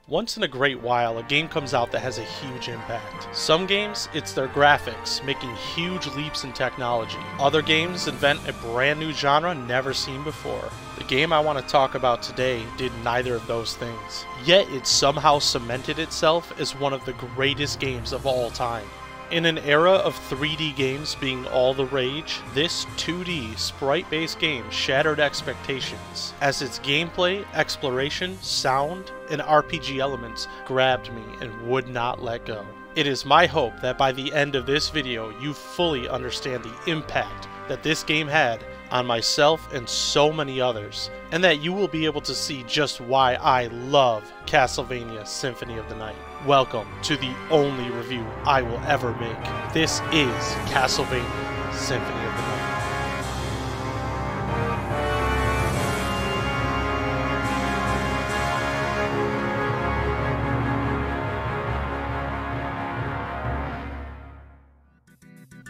Once in a great while, a game comes out that has a huge impact. Some games, it's their graphics, making huge leaps in technology. Other games invent a brand new genre never seen before. The game I want to talk about today did neither of those things. Yet it somehow cemented itself as one of the greatest games of all time. In an era of 3D games being all the rage, this 2D sprite-based game shattered expectations, as its gameplay, exploration, sound, and RPG elements grabbed me and would not let go. It is my hope that by the end of this video you fully understand the impact that this game had on myself and so many others, and that you will be able to see just why I love Castlevania Symphony of the Night. Welcome to the only review I will ever make. This is Castlevania Symphony of the Night.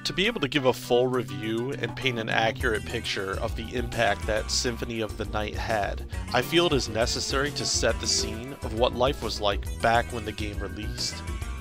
To be able to give a full review and paint an accurate picture of the impact that Symphony of the Night had, I feel it is necessary to set the scene of what life was like back when the game released.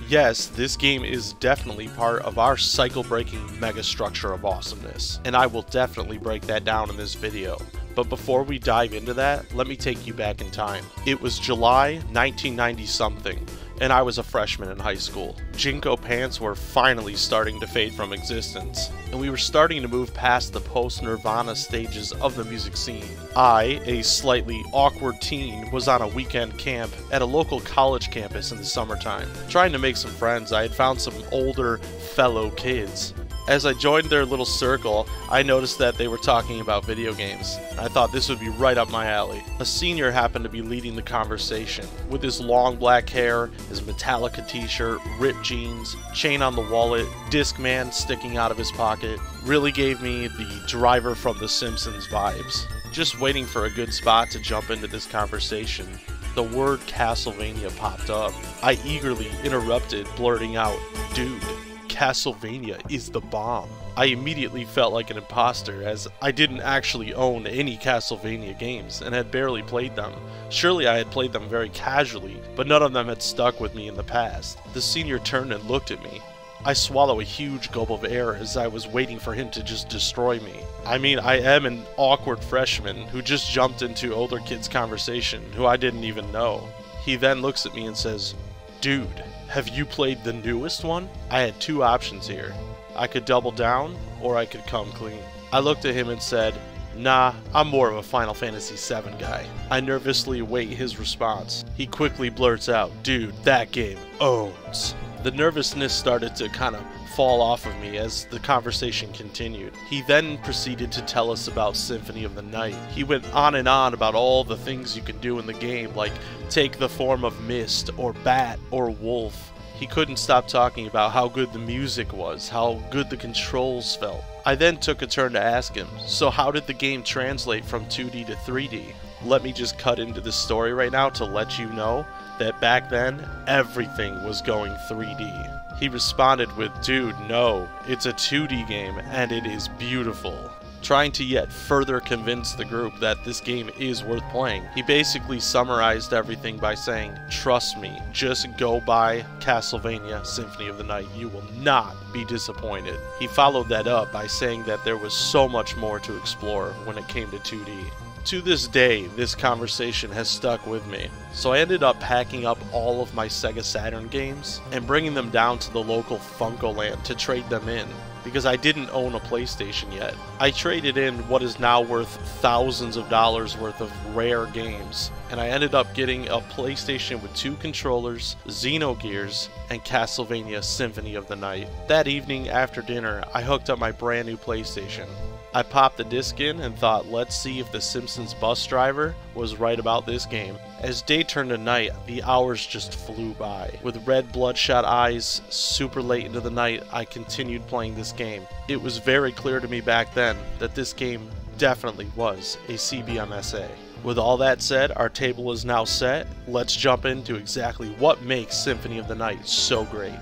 Yes, this game is definitely part of our cycle-breaking megastructure of awesomeness, and I will definitely break that down in this video. But before we dive into that, let me take you back in time. It was July 1990-something. And I was a freshman in high school. Jinko pants were finally starting to fade from existence, and we were starting to move past the post-Nirvana stages of the music scene. I, a slightly awkward teen, was on a weekend camp at a local college campus in the summertime. Trying to make some friends, I had found some older fellow kids. As I joined their little circle, I noticed that they were talking about video games. I thought this would be right up my alley. A senior happened to be leading the conversation. With his long black hair, his Metallica t-shirt, ripped jeans, chain on the wallet, Discman sticking out of his pocket, really gave me the driver from The Simpsons vibes. Just waiting for a good spot to jump into this conversation, the word Castlevania popped up. I eagerly interrupted, blurting out, "Dude, Castlevania is the bomb." I immediately felt like an imposter, as I didn't actually own any Castlevania games and had barely played them. Surely I had played them very casually, but none of them had stuck with me in the past. The senior turned and looked at me. I swallowed a huge gulp of air as I was waiting for him to just destroy me. I mean, I am an awkward freshman who just jumped into older kids' conversation who I didn't even know. He then looks at me and says, "Dude, have you played the newest one?" I had two options here. I could double down, or I could come clean. I looked at him and said, "Nah, I'm more of a Final Fantasy VII guy." I nervously await his response. He quickly blurts out, "Dude, that game owns." The nervousness started to kind of fall off of me as the conversation continued. He then proceeded to tell us about Symphony of the Night. He went on and on about all the things you can do in the game, like take the form of mist, or bat, or wolf. He couldn't stop talking about how good the music was, how good the controls felt. I then took a turn to ask him, so how did the game translate from 2D to 3D? Let me just cut into the story right now to let you know that back then, everything was going 3D. He responded with, "Dude, no, it's a 2D game and it is beautiful." Trying to yet further convince the group that this game is worth playing, he basically summarized everything by saying, "Trust me, just go buy Castlevania Symphony of the Night. You will not be disappointed." He followed that up by saying that there was so much more to explore when it came to 2D. To this day, this conversation has stuck with me, so I ended up packing up all of my Sega Saturn games and bringing them down to the local Funkoland to trade them in, because I didn't own a PlayStation yet. I traded in what is now worth thousands of dollars worth of rare games, and I ended up getting a PlayStation with 2 controllers, Xenogears, and Castlevania Symphony of the Night. That evening after dinner, I hooked up my brand new PlayStation. I popped the disc in and thought, let's see if the Simpsons bus driver was right about this game. As day turned to night, the hours just flew by. With red bloodshot eyes, super late into the night, I continued playing this game. It was very clear to me back then that this game definitely was a CBMSA. With all that said, our table is now set. Let's jump into exactly what makes Symphony of the Night so great.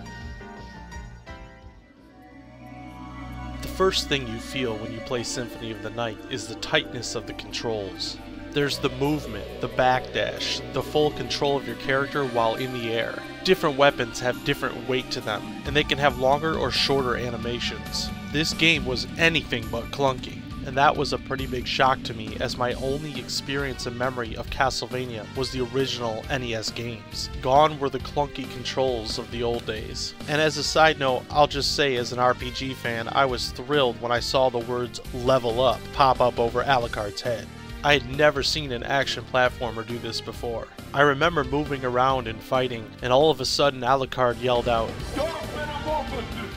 The first thing you feel when you play Symphony of the Night is the tightness of the controls. There's the movement, the backdash, the full control of your character while in the air. Different weapons have different weight to them, and they can have longer or shorter animations. This game was anything but clunky, and that was a pretty big shock to me, as my only experience and memory of Castlevania was the original NES games. Gone were the clunky controls of the old days. And as a side note, I'll just say, as an RPG fan, I was thrilled when I saw the words "level up" pop up over Alucard's head. I had never seen an action platformer do this before. I remember moving around and fighting, and all of a sudden Alucard yelled out,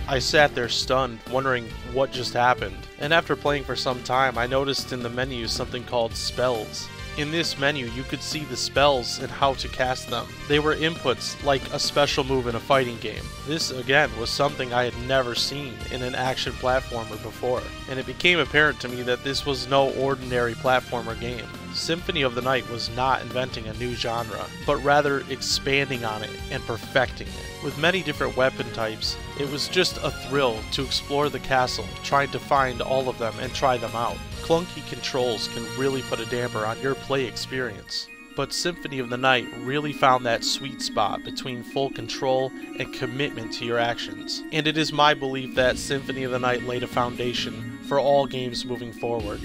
I sat there stunned, wondering what just happened. And after playing for some time, I noticed in the menu something called spells. In this menu, you could see the spells and how to cast them. They were inputs like a special move in a fighting game. This, again, was something I had never seen in an action platformer before, and it became apparent to me that this was no ordinary platformer game. Symphony of the Night was not inventing a new genre, but rather expanding on it and perfecting it. With many different weapon types, it was just a thrill to explore the castle, trying to find all of them and try them out. Clunky controls can really put a damper on your play experience, but Symphony of the Night really found that sweet spot between full control and commitment to your actions. And it is my belief that Symphony of the Night laid a foundation for all games moving forward.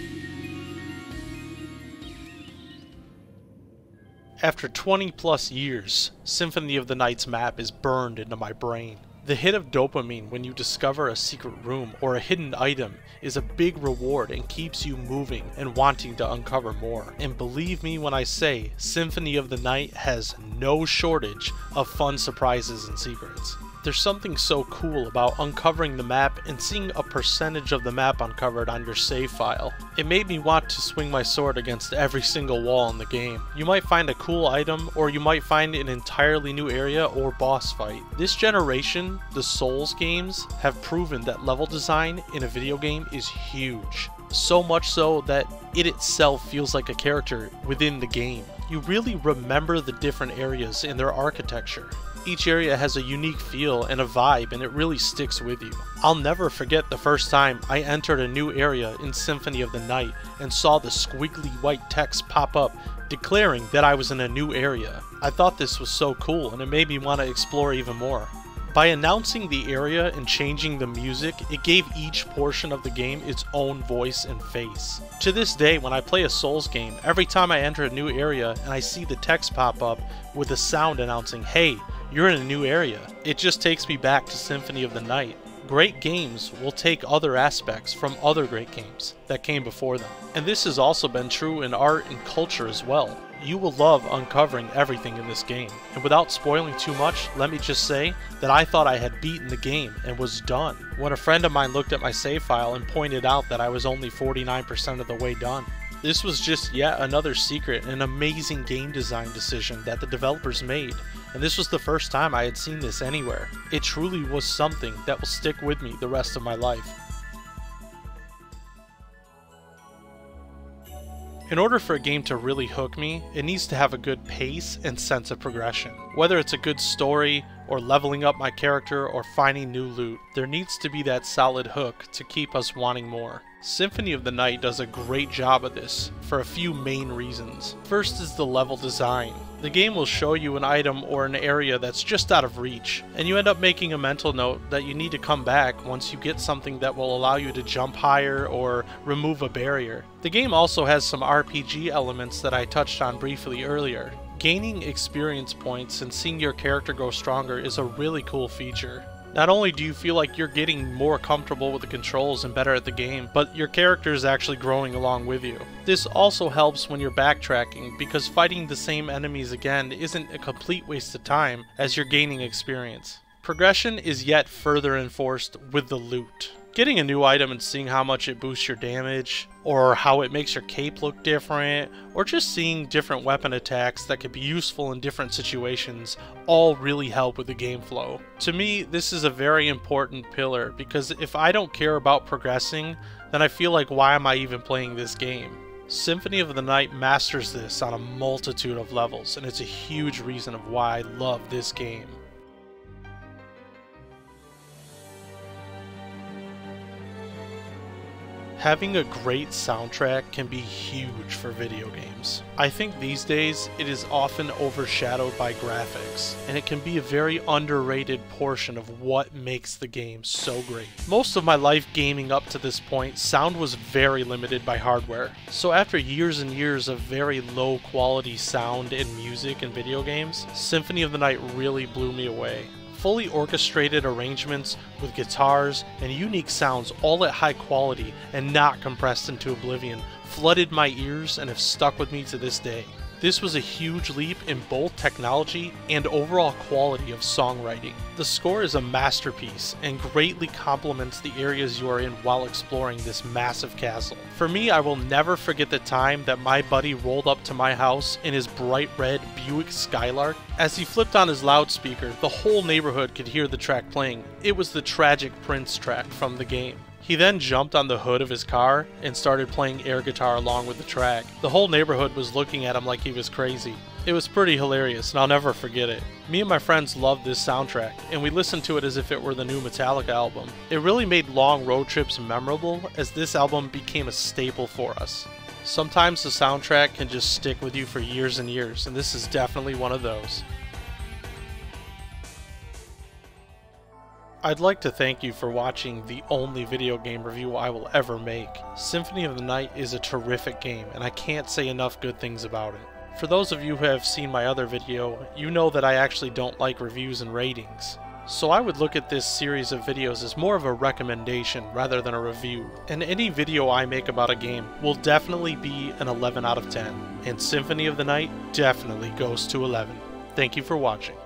After 20 plus years, Symphony of the Night's map is burned into my brain. The hit of dopamine when you discover a secret room or a hidden item is a big reward and keeps you moving and wanting to uncover more. And believe me when I say, Symphony of the Night has no shortage of fun surprises and secrets. There's something so cool about uncovering the map and seeing a percentage of the map uncovered on your save file. It made me want to swing my sword against every single wall in the game. You might find a cool item, or you might find an entirely new area or boss fight. This generation, the Souls games, have proven that level design in a video game is huge. So much so that it itself feels like a character within the game. You really remember the different areas and their architecture. Each area has a unique feel and a vibe, and it really sticks with you. I'll never forget the first time I entered a new area in Symphony of the Night and saw the squiggly white text pop up declaring that I was in a new area. I thought this was so cool, and it made me want to explore even more. By announcing the area and changing the music, it gave each portion of the game its own voice and face. To this day, when I play a Souls game, every time I enter a new area and I see the text pop up with a sound announcing, "Hey, you're in a new area," it just takes me back to Symphony of the Night. Great games will take other aspects from other great games that came before them. And this has also been true in art and culture as well. You will love uncovering everything in this game. And without spoiling too much, let me just say that I thought I had beaten the game and was done, when a friend of mine looked at my save file and pointed out that I was only 49% of the way done. This was just yet another secret and amazing game design decision that the developers made, and this was the first time I had seen this anywhere. It truly was something that will stick with me the rest of my life. In order for a game to really hook me, it needs to have a good pace and sense of progression. Whether it's a good story, or leveling up my character, or finding new loot, there needs to be that solid hook to keep us wanting more. Symphony of the Night does a great job of this, for a few main reasons. First is the level design. The game will show you an item or an area that's just out of reach, and you end up making a mental note that you need to come back once you get something that will allow you to jump higher or remove a barrier. The game also has some RPG elements that I touched on briefly earlier. Gaining experience points and seeing your character grow stronger is a really cool feature. Not only do you feel like you're getting more comfortable with the controls and better at the game, but your character is actually growing along with you. This also helps when you're backtracking, because fighting the same enemies again isn't a complete waste of time as you're gaining experience. Progression is yet further enforced with the loot. Getting a new item and seeing how much it boosts your damage, or how it makes your cape look different, or just seeing different weapon attacks that could be useful in different situations, all really help with the game flow. To me, this is a very important pillar, because if I don't care about progressing, then I feel like, why am I even playing this game? Symphony of the Night masters this on a multitude of levels, and it's a huge reason of why I love this game. Having a great soundtrack can be huge for video games. I think these days it is often overshadowed by graphics, and it can be a very underrated portion of what makes the game so great. Most of my life gaming up to this point, sound was very limited by hardware. So after years and years of very low quality sound and music in video games, Symphony of the Night really blew me away. Fully orchestrated arrangements with guitars and unique sounds all at high quality and not compressed into oblivion flooded my ears and have stuck with me to this day. This was a huge leap in both technology and overall quality of songwriting. The score is a masterpiece and greatly complements the areas you are in while exploring this massive castle. For me, I will never forget the time that my buddy rolled up to my house in his bright red Buick Skylark. As he flipped on his loudspeaker, the whole neighborhood could hear the track playing. It was the Tragic Prince track from the game. He then jumped on the hood of his car and started playing air guitar along with the track. The whole neighborhood was looking at him like he was crazy. It was pretty hilarious, and I'll never forget it. Me and my friends loved this soundtrack, and we listened to it as if it were the new Metallica album. It really made long road trips memorable, as this album became a staple for us. Sometimes the soundtrack can just stick with you for years and years, and this is definitely one of those. I'd like to thank you for watching the only video game review I will ever make. Symphony of the Night is a terrific game, and I can't say enough good things about it. For those of you who have seen my other video, you know that I actually don't like reviews and ratings. So I would look at this series of videos as more of a recommendation rather than a review. And any video I make about a game will definitely be an 11 out of 10. And Symphony of the Night definitely goes to 11. Thank you for watching.